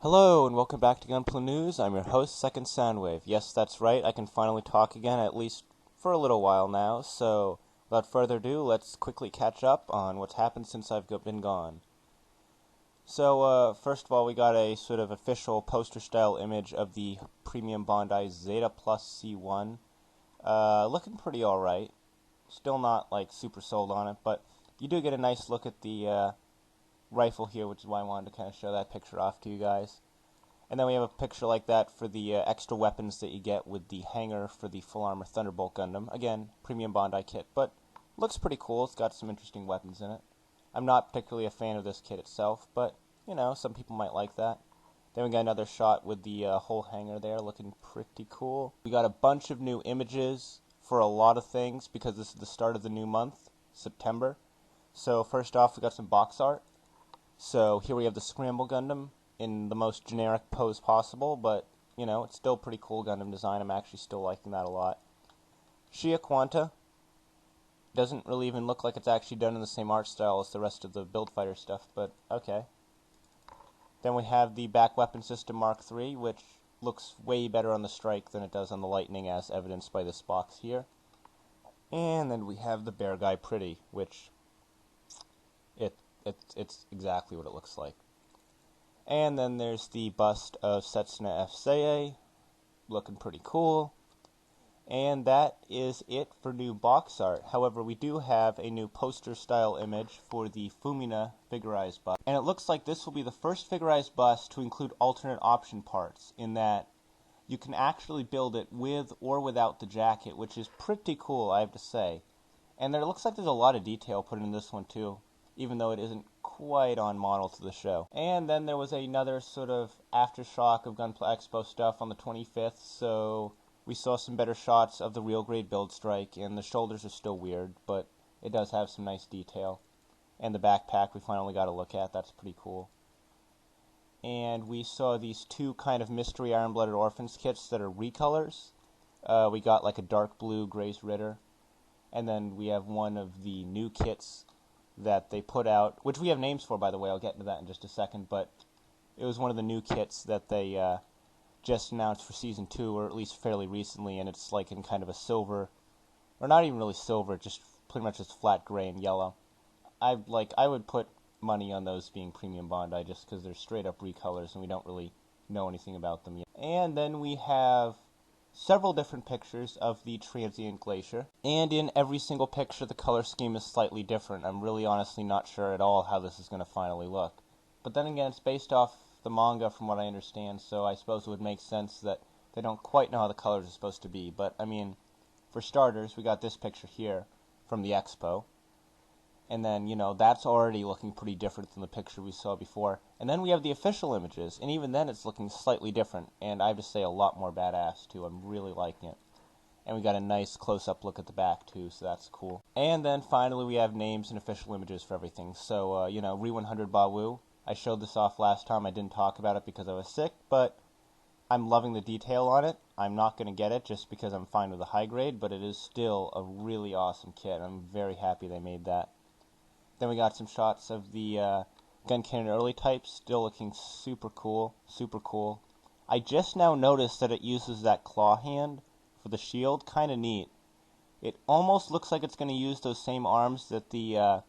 Hello and welcome back to Gunpla News. I'm your host, Second Soundwave. Yes, that's right, I can finally talk again, at least for a little while now, so without further ado, let's quickly catch up on what's happened since I've been gone. So, first of all, we got a sort of official poster-style image of the Premium Bondi Zeta Plus C1. Looking pretty alright. Still not, super sold on it, but you do get a nice look at the rifle here, which is why I wanted to kind of show that picture off to you guys. And then we have a picture like that for the extra weapons that you get with the hanger for the Full Armor Thunderbolt Gundam. Again, Premium Bondi kit, but looks pretty cool. It's got some interesting weapons in it. I'm not particularly a fan of this kit itself, but, you know, some people might like that. Then we got another shot with the whole hanger there, looking pretty cool. We got a bunch of new images for a lot of things, because this is the start of the new month, September. So first off, we got some box art. So here we have the Scramble Gundam in the most generic pose possible, but, you know, it's still pretty cool Gundam design. I'm actually still liking that a lot. Shia Quanta doesn't really even look like it's actually done in the same art style as the rest of the Build Fighter stuff, but okay. Then we have the Back Weapon System Mark III, which looks way better on the Strike than it does on the Lightning, as evidenced by this box here. And then we have the Bear Guy Pretty, which it's exactly what it looks like. And then there's the bust of Setsuna F. Seiei, looking pretty cool. And that is it for new box art. However, we do have a new poster-style image for the Fumina figurized bust. And it looks like this will be the first figurized bust to include alternate option parts, in that you can actually build it with or without the jacket, which is pretty cool, I have to say. And there looks like there's a lot of detail put in this one, too, even though it isn't quite on model to the show. And then there was another sort of aftershock of Gunpla Expo stuff on the 25th, so we saw some better shots of the real grade build strike, and the shoulders are still weird, but it does have some nice detail. And the backpack we finally got a look at, that's pretty cool. And we saw these two kind of mystery Iron-Blooded Orphans kits that are recolors. We got like a dark blue Grace Ritter, and then we have one of the new kits that they put out, which we have names for, by the way. I'll get into that in just a second, but it was one of the new kits that they just announced for Season 2, or at least fairly recently, and it's like in kind of a silver, or not even really silver, just pretty much just flat gray and yellow. I would put money on those being Premium Bondi, just because they're straight up recolors, and we don't really know anything about them yet. And then we have several different pictures of the Transient Glacier, and in every single picture the color scheme is slightly different. I'm really honestly not sure at all how this is going to finally look. But then again, it's based off the manga from what I understand, so I suppose it would make sense that they don't quite know how the colors are supposed to be. But, I mean, for starters, we got this picture here from the Expo. And then, you know, that's already looking pretty different than the picture we saw before. And then we have the official images, and even then it's looking slightly different, and I have to say a lot more badass, too. I'm really liking it. And we got a nice close-up look at the back, too, so that's cool. And then, finally, we have names and official images for everything. So, you know, Re-100 Bawu. I showed this off last time. I didn't talk about it because I was sick, but I'm loving the detail on it. I'm not going to get it just because I'm fine with the high grade, but it is still a really awesome kit. I'm very happy they made that. Then we got some shots of the gun cannon early types, still looking super cool, super cool. I just now noticed that it uses that claw hand for the shield, kind of neat. It almost looks like it's going to use those same arms that the,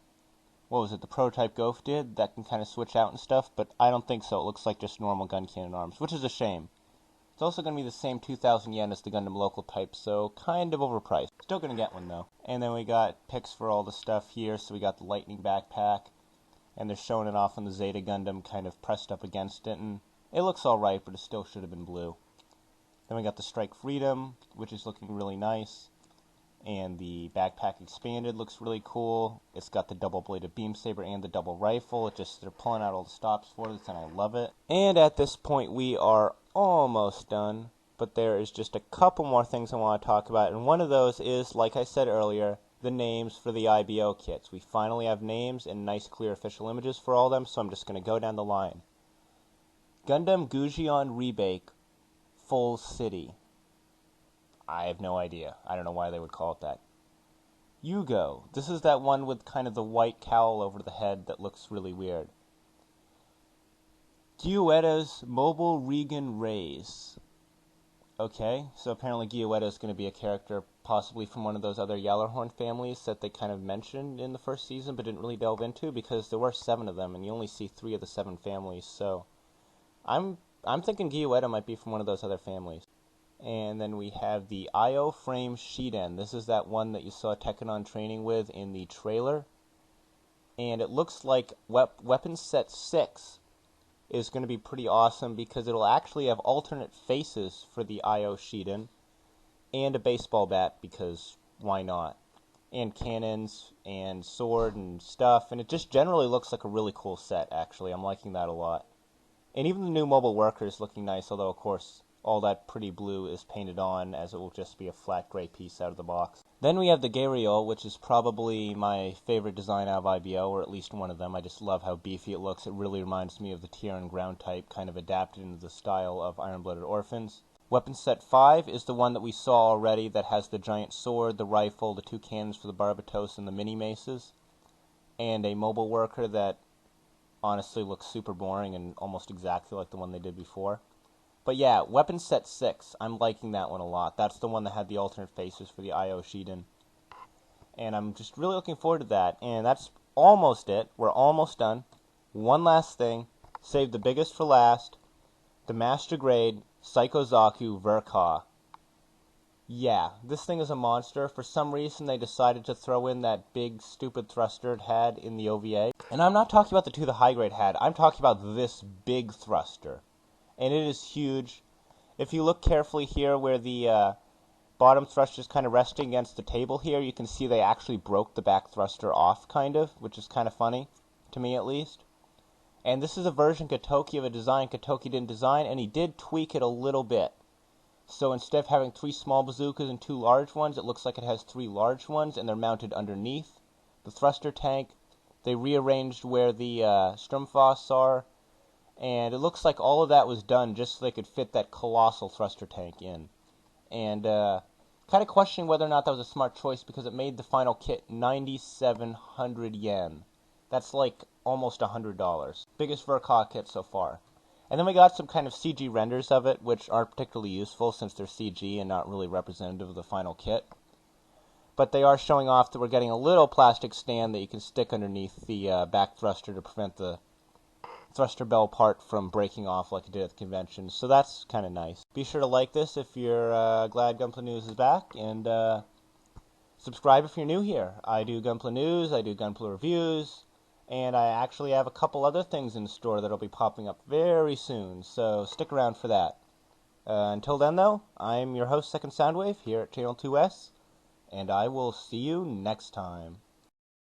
the prototype Goaf did, that can kind of switch out and stuff, but I don't think so. It looks like just normal gun cannon arms, which is a shame. It's also going to be the same 2,000 yen as the Gundam local type, so kind of overpriced. Still going to get one, though. And then we got pics for all the stuff here, so we got the Lightning backpack, and they're showing it off on the Zeta Gundam kind of pressed up against it, and it looks alright, but it still should have been blue. Then we got the Strike Freedom, which is looking really nice, and the backpack expanded looks really cool. It's got the double-bladed beam saber and the double rifle. They're pulling out all the stops for this, and I love it. And at this point, we are almost done, but there is just a couple more things I want to talk about, and one of those is, like I said earlier, the names for the IBO kits. We finally have names and nice clear official images for all of them, so I'm just going to go down the line. Gundam Gujion Rebake Full City. I have no idea. I don't know why they would call it that. Yugo. This is that one with kind of the white cowl over the head that looks really weird. Gyueta's Mobile Regan Rays. Okay, so apparently Gyueta is going to be a character possibly from one of those other Yallarhorn families that they kind of mentioned in the first season but didn't really delve into, because there were 7 of them and you only see 3 of the 7 families. So I'm thinking Gyueta might be from one of those other families. And then we have the IO Frame Shiden. This is that one that you saw Tekkanon training with in the trailer. And it looks like Weapon Set 6 is going to be pretty awesome, because it'll actually have alternate faces for the IO Shiden, and a baseball bat, because why not? And cannons, and sword, and stuff, and it just generally looks like a really cool set, actually. I'm liking that a lot. And even the new mobile worker is looking nice, although, of course, all that pretty blue is painted on, as it will just be a flat gray piece out of the box. Then we have the Gabriel, which is probably my favorite design out of IBO, or at least one of them. I just love how beefy it looks. It really reminds me of the Tieran ground type, kind of adapted into the style of Iron-Blooded Orphans. Weapon Set 5 is the one that we saw already, that has the giant sword, the rifle, the 2 cannons for the Barbatos, and the mini-maces. And a mobile worker that honestly looks super boring and almost exactly like the one they did before. But yeah, Weapon Set 6, I'm liking that one a lot. That's the one that had the alternate faces for the IO Shiden. And I'm just really looking forward to that. And that's almost it. We're almost done. One last thing. Save the biggest for last. The Master Grade Psycho ZAKU Verka. Yeah, this thing is a monster. For some reason, they decided to throw in that big, stupid thruster it had in the OVA. And I'm not talking about the 2 the high grade had. I'm talking about this big thruster. And it is huge. If you look carefully here where the bottom thruster is kind of resting against the table here, you can see they actually broke the back thruster off, kind of, which is kind of funny, to me at least. And this is a version Kotoki of a design Kotoki didn't design, and he did tweak it a little bit. So instead of having 3 small bazookas and 2 large ones, it looks like it has 3 large ones, and they're mounted underneath the thruster tank. They rearranged where the Sturmfass are, and it looks like all of that was done just so they could fit that colossal thruster tank in. And kind of questioning whether or not that was a smart choice, because it made the final kit 9,700 yen. That's like almost $100. Biggest Verka kit so far. And then we got some kind of CG renders of it, which aren't particularly useful since they're CG and not really representative of the final kit. But they are showing off that we're getting a little plastic stand that you can stick underneath the back thruster to prevent the thruster bell part from breaking off like it did at the convention. So that's kind of nice. Be sure to like this if you're glad Gunpla News is back, and subscribe if you're new here. I do Gunpla News, I do Gunpla Reviews, and I actually have a couple other things in store that'll be popping up very soon, so stick around for that. Until then, though, I'm your host, Second Soundwave, here at Channel 2S, and I will see you next time.